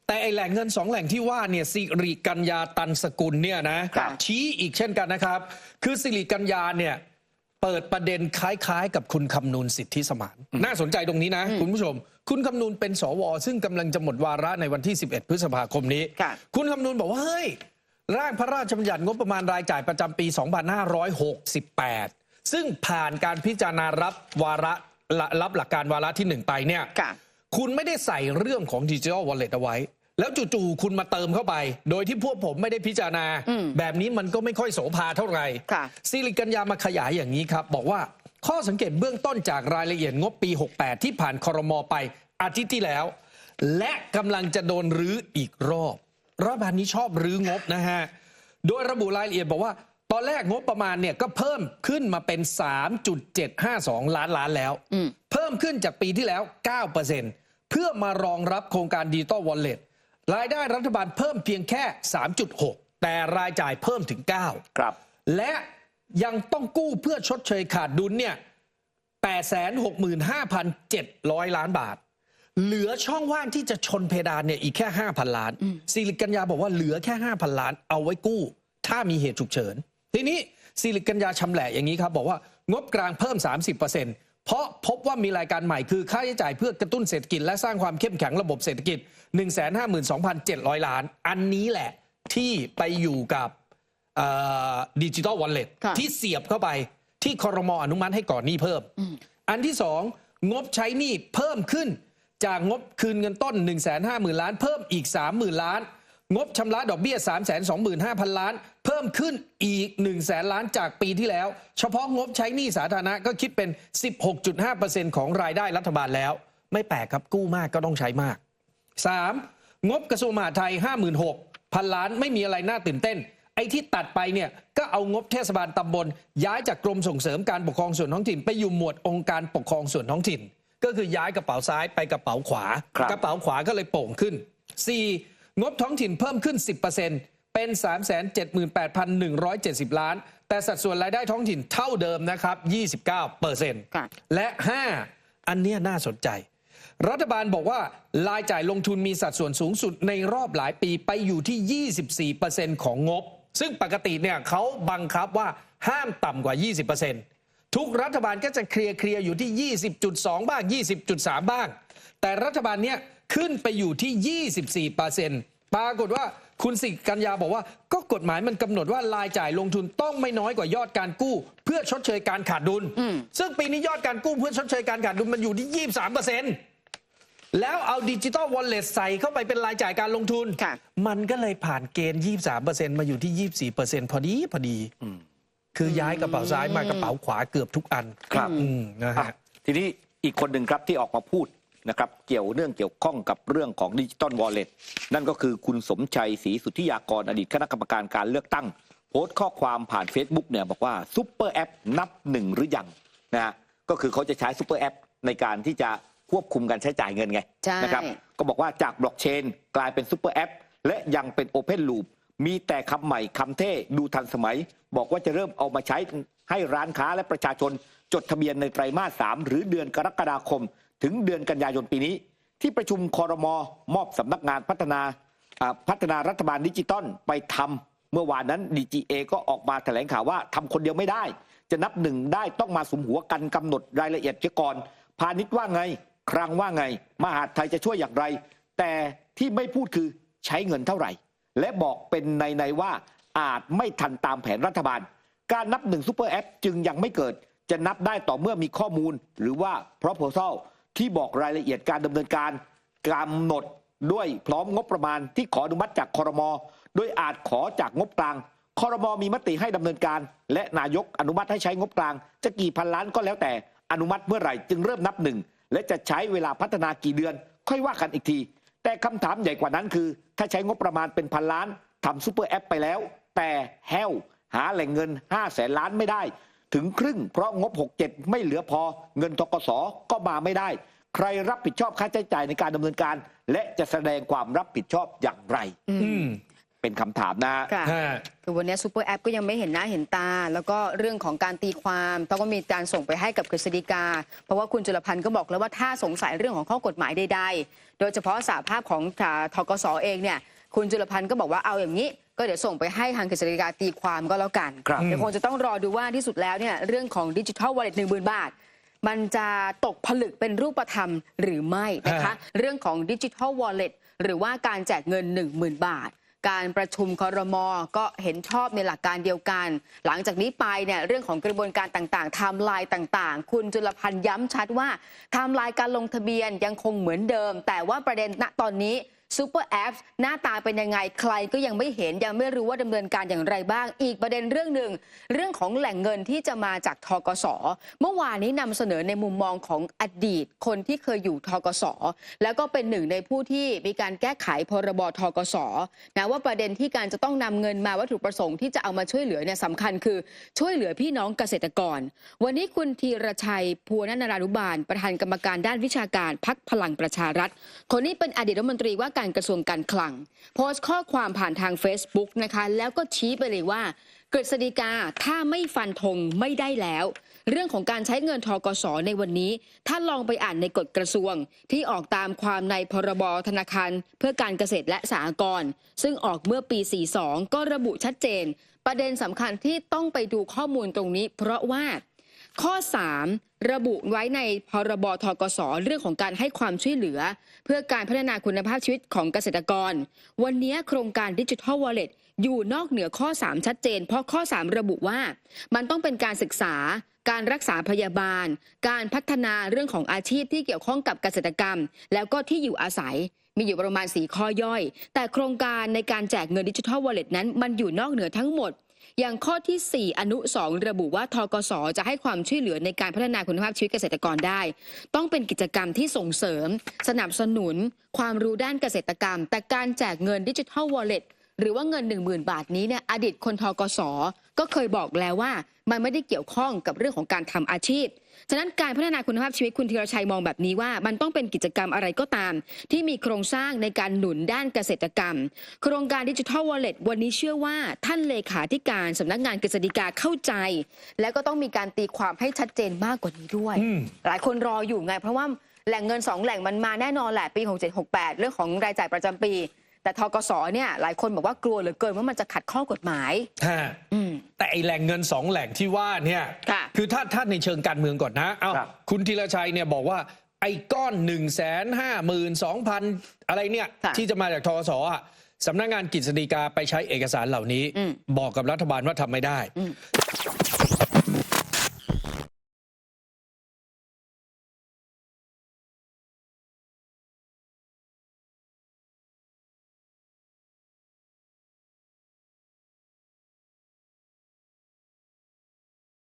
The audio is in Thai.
แต่ไอแหล่งเงิน2แหล่งที่ว่าเนี่ยสิริกัญญาตันสกุลเนี่ยนะชี้อีกเช่นกันนะครับคือสิริกัญญาเนี่ยเปิดประเด็นคล้ายๆกับคุณคำนูนสิทธิสมานน่าสนใจตรงนี้นะคุณผู้ชมคุณคำนูนเป็นสวซึ่งกำลังจะหมดวาระในวันที่11พฤษภาคมนี้คุณคำนูนบอกว่าเฮ้ยร่างพระราชบัญญัติงบประมาณรายจ่ายประจำปี2568ซึ่งผ่านการพิจารณารับหลักการวาระที่1ไปเนี่ยคุณไม่ได้ใส่เรื่องของ Digital Wallet เอาไว้แล้วจู่ๆคุณมาเติมเข้าไปโดยที่พวกผมไม่ได้พิจารณาแบบนี้มันก็ไม่ค่อยโสภาเท่าไหร่สิริกัญญามาขยายอย่างนี้ครับบอกว่าข้อสังเกตเบื้องต้นจากรายละเอียดงบปี68ที่ผ่านครม.ไปอาทิตย์ที่แล้วและกำลังจะโดนรื้ออีกรอบรัฐบาลนี้ชอบรื้องบนะฮะโดยระบุรายละเอียดบอกว่าตอนแรกงบประมาณเนี่ยก็เพิ่มขึ้นมาเป็น 3.752 ล้านแล้วเพิ่มขึ้นจากปีที่แล้ว 9% เพื่อมารองรับโครงการ Digital Wallet รายได้รัฐบาลเพิ่มเพียงแค่ 3.6 แต่รายจ่ายเพิ่มถึง 9 ครับและยังต้องกู้เพื่อชดเชยขาดดุลเนี่ย 865,700 ล้านบาทเหลือช่องว่างที่จะชนเพดานเนี่ยอีกแค่ 5,000 ล้านสิริกัญญาบอกว่าเหลือแค่ 5,000 ล้านเอาไว้กู้ถ้ามีเหตุฉุกเฉินทีนี้สิริกัญญาชำแหละอย่างนี้ครับบอกว่างบกลางเพิ่ม 30%เพราะพบว่ามีรายการใหม่คือค่าใช้จ่ายเพื่อกระตุ้นเศรษฐกิจและสร้างความเข้มแข็งระบบเศรษฐกิจ 152,700 ล้านอันนี้แหละที่ไปอยู่กับDigital Wallet ที่เสียบเข้าไปที่ครม.อนุมัติให้ก่อนหนี้เพิ่มอันที่สองงบใช้หนี้เพิ่มขึ้นจากงบคืนเงินต้น 150,000 ล้านเพิ่มอีก 30,000 ล้านงบชำระดอกเบี้ย 325,000 ล้านเพิ่มขึ้นอีก 100,000 ล้านจากปีที่แล้วเฉพาะงบใช้หนี้สาธารณะก็คิดเป็น 16.5% ของรายได้รัฐบาลแล้วไม่แปลกครับกู้มากก็ต้องใช้มาก 3. งบกระทรวงมหาดไทย 56,000 ล้านไม่มีอะไรน่าตื่นเต้นไอ้ที่ตัดไปเนี่ยก็เอางบเทศบาลตำบลย้ายจากกรมส่งเสริมการปกครองส่วนท้องถิ่นไปอยู่หมวดองค์การปกครองส่วนท้องถิ่นก็คือย้ายกระเป๋าซ้ายไปกระเป๋าขวากระเป๋าขวาก็เลยโป่งขึ้น 4. งบท้องถิ่นเพิ่มขึ้น 10% เป็น 378,170 ล้านแต่สัดส่วนรายได้ท้องถิ่นเท่าเดิมนะครับ 29% และ 5. อันเนี้ยน่าสนใจรัฐบาลบอกว่ารายจ่ายลงทุนมีสัดส่วนสูงสุดในรอบหลายปีไปอยู่ที่ 24% ของงบซึ่งปกติเนี่ยเขาบังคับว่าห้ามต่ำกว่า 20%ทุกรัฐบาลก็จะเคลียร์อยู่ที่ 20.2 บ้าง 20.3 บ้างแต่รัฐบาลเนี่ยขึ้นไปอยู่ที่ 24% ปรากฏว่าคุณสิริกัญญาบอกว่าก็กฎหมายมันกำหนดว่ารายจ่ายลงทุนต้องไม่น้อยกว่ายอดการกู้เพื่อชดเชยการขาดดุลซึ่งปีนี้ยอดการกู้เพื่อชดเชยการขาดดุลมันอยู่ที่ 23%แล้วเอาDigital Wallet ใส่เข้าไปเป็นรายจ่ายการลงทุนมันก็เลยผ่านเกณฑ์ 23% มาอยู่ที่ 24% พอดีคือย้ายกระเป๋าซ้ายมากระเป๋าขวาเกือบทุกอันครับนะฮะทีนี้อีกคนหนึ่งครับที่ออกมาพูดนะครับเกี่ยวข้องกับเรื่องของDigital Wallet นั่นก็คือคุณสมชัยศรีสุทธิยากรอดีตคณะกรรมการการเลือกตั้งโพสต์ข้อความผ่าน Facebook เนี่ยบอกว่าซุปเปอร์แอปนับหนึ่งหรือยังนะฮะก็คือเขาจะใช้ซุปเปอร์แอปในการที่จะควบคุมการใช้จ่ายเงินไงนะครับก็บอกว่าจากบล็อกเชนกลายเป็นซุปเปอร์แอปและยังเป็นโอเพนลูปมีแต่คำใหม่คำเท่ดูทันสมัยบอกว่าจะเริ่มเอามาใช้ให้ร้านค้าและประชาชนจดทะเบียนในไตรมาส 3หรือเดือนกรกฎาคมถึงเดือนกันยายนปีนี้ที่ประชุมครม.มอบสำนักงานพัฒนารัฐบาลดิจิตอลไปทำเมื่อวานนั้น DGA ก็ออกมาแถลงข่าวว่าทำคนเดียวไม่ได้จะนับหนึ่งได้ต้องมาสุมหัวกันกำหนดรายละเอียดเสียก่อนพาณิชย์ว่าไงคลังว่าไงมหาดไทยจะช่วยอย่างไรแต่ที่ไม่พูดคือใช้เงินเท่าไหร่และบอกเป็นในว่าอาจไม่ทันตามแผนรัฐบาลการนับหนึ่งซุปเปอร์แอปจึงยังไม่เกิดจะนับได้ต่อเมื่อมีข้อมูลหรือว่า proposal ที่บอกรายละเอียดการดำเนินการกำหนดด้วยพร้อมงบประมาณที่ขออนุมัติจากครม.โดยอาจขอจากงบกลางครม.มีมติให้ดำเนินการและนายกอนุมัติให้ใช้งบกลางจะกี่พันล้านก็แล้วแต่อนุมัติเมื่อไหร่จึงเริ่มนับหนึ่งและจะใช้เวลาพัฒนากี่เดือนค่อยว่ากันอีกทีแต่คำถามใหญ่กว่านั้นคือถ้าใช้งบประมาณเป็นพันล้านทำซุปเปอร์แอปไปแล้วแต่แฮวหาแหล่งเงิน500,000 ล้านไม่ได้ถึงครึ่งเพราะงบ67ไม่เหลือพอเงินธกส.ก็มาไม่ได้ใครรับผิดชอบค่าใช้จ่ายในการดำเนินการและจะแสดงความรับผิดชอบอย่างไรเป็นคำถามนะคือวันนี้ซูเปอร์แอปก็ยังไม่เห็นหน้าเห็นตาแล้วก็เรื่องของการตีความต้องก็มีการส่งไปให้กับกฤษฎีกาเพราะว่าคุณจุลพันธ์ก็บอกแล้วว่าถ้าสงสัยเรื่องของข้อกฎหมายใด โดยเฉพาะสหภาพของธกสเองเนี่ยคุณจุลพันธ์ก็บอกว่าเอาอย่างนี้ก็เดี๋ยวส่งไปให้ทางกฤษฎีกาตีความก็แล้วกัน ครับ เดี๋ยวคงจะต้องรอดูว่าที่สุดแล้วเนี่ยเรื่องของดิจิทัลวอลเล็ต10,000 บาทมันจะตกผลึกเป็นรูปธรรมหรือไม่นะคะเรื่องของดิจิทัลวอลเล็ตหรือว่าการแจกเงิน 10,000 บาทการประชุมครม.ก็เห็นชอบในหลักการเดียวกันหลังจากนี้ไปเนี่ยเรื่องของกระบวนการต่างๆไทม์ไลน์ต่างๆคุณจุลพันธ์ย้ำชัดว่าไทม์ไลน์การลงทะเบียนยังคงเหมือนเดิมแต่ว่าประเด็นณตอนนี้ซูเปอร์แอปหน้าตาเป็นยังไงใครก็ยังไม่เห็นยังไม่รู้ว่าดำเนินการอย่างไรบ้างอีกประเด็นเรื่องหนึ่งเรื่องของแหล่งเงินที่จะมาจากธกสเมื่อวานนี้นำเสนอในมุมมองของอดีตคนที่เคยอยู่ธกสแล้วก็เป็นหนึ่งในผู้ที่มีการแก้ไขพรบธกสนะว่าประเด็นที่การจะต้องนำเงินมาวัตถุประสงค์ที่จะเอามาช่วยเหลือเนี่ยสำคัญคือช่วยเหลือพี่น้องเกษตรกรวันนี้คุณธีรชัยภูณนารานุบาลประธานกรรมการด้านวิชาการพรรคพลังประชารัฐคนนี้เป็นอดีตรัฐมนตรีว่าการกระทรวงการคลังโพสต์ข้อความผ่านทาง Facebook นะคะแล้วก็ชี้ไปเลยว่ากฤษฎีกาถ้าไม่ฟันธงไม่ได้แล้วเรื่องของการใช้เงินธกสในวันนี้ถ้าลองไปอ่านในกฎกระทรวงที่ออกตามความในพรบธนาคารเพื่อการเกษตรและสหกรณ์ซึ่งออกเมื่อปี 42 ก็ระบุชัดเจนประเด็นสำคัญที่ต้องไปดูข้อมูลตรงนี้เพราะว่าข้อ 3 ระบุไว้ในพรบธกสเรื่องของการให้ความช่วยเหลือเพื่อการพัฒนาคุณภาพชีวิตของเกษตรกรวันนี้โครงการดิจิทัลวอลเล็ตอยู่นอกเหนือข้อ 3 ชัดเจนเพราะข้อ 3 ระบุว่ามันต้องเป็นการศึกษาการรักษาพยาบาลการพัฒนาเรื่องของอาชีพที่เกี่ยวข้องกับเกษตรกรรมแล้วก็ที่อยู่อาศัยมีอยู่ประมาณ4ข้อย่อยแต่โครงการในการแจกเงินดิจิทัลวอลเล็ตนั้นมันอยู่นอกเหนือทั้งหมดอย่างข้อที่ 4 อนุ 2 ระบุว่าธกสจะให้ความช่วยเหลือในการพัฒนาคุณภาพชีวิตเกษตรกรได้ต้องเป็นกิจกรรมที่ส่งเสริมสนับสนุนความรู้ด้านเกษตรกรรมแต่การแจกเงินดิจิทัลวอลเล็ตหรือว่าเงิน 10,000 บาทนี้เนี่ยอดีตคนธกสก็เคยบอกแล้วว่ามันไม่ได้เกี่ยวข้องกับเรื่องของการทำอาชีพฉะนั้นการพัฒนาคุณภาพชีวิตคุณธีรชัยมองแบบนี้ว่ามันต้องเป็นกิจกรรมอะไรก็ตามที่มีโครงสร้างในการหนุนด้านเกษตรกรรมโครงการดิจิทัลวอลเล็ตวันนี้เชื่อว่าท่านเลขาธิการสำนักงานกฤษฎีกาเข้าใจและก็ต้องมีการตีความให้ชัดเจนมากกว่านี้ด้วยหลายคนรออยู่ไงเพราะว่าแหล่งเงิน2แหล่งมันมาแน่นอนแหละปี 67-68 เรื่องของรายจ่ายประจำปีแต่ธกสเนี่ยหลายคนบอกว่ากลัวเหลือเกินว่ามันจะขัดข้อกฎหมายแต่ไอแหล่งเงิน2แหล่งที่ว่าเนี่ยคือถ้าในเชิงการเมืองก่อนนะเอาคุณธีรชัยเนี่ยบอกว่าไอ้ก้อน 152,000 อะไรเนี่ยที่จะมาจากธกสอ่ะสำนักงานกฤษฎีกาไปใช้เอกสารเหล่านี้บอกกับรัฐบาลว่าทำไม่ได้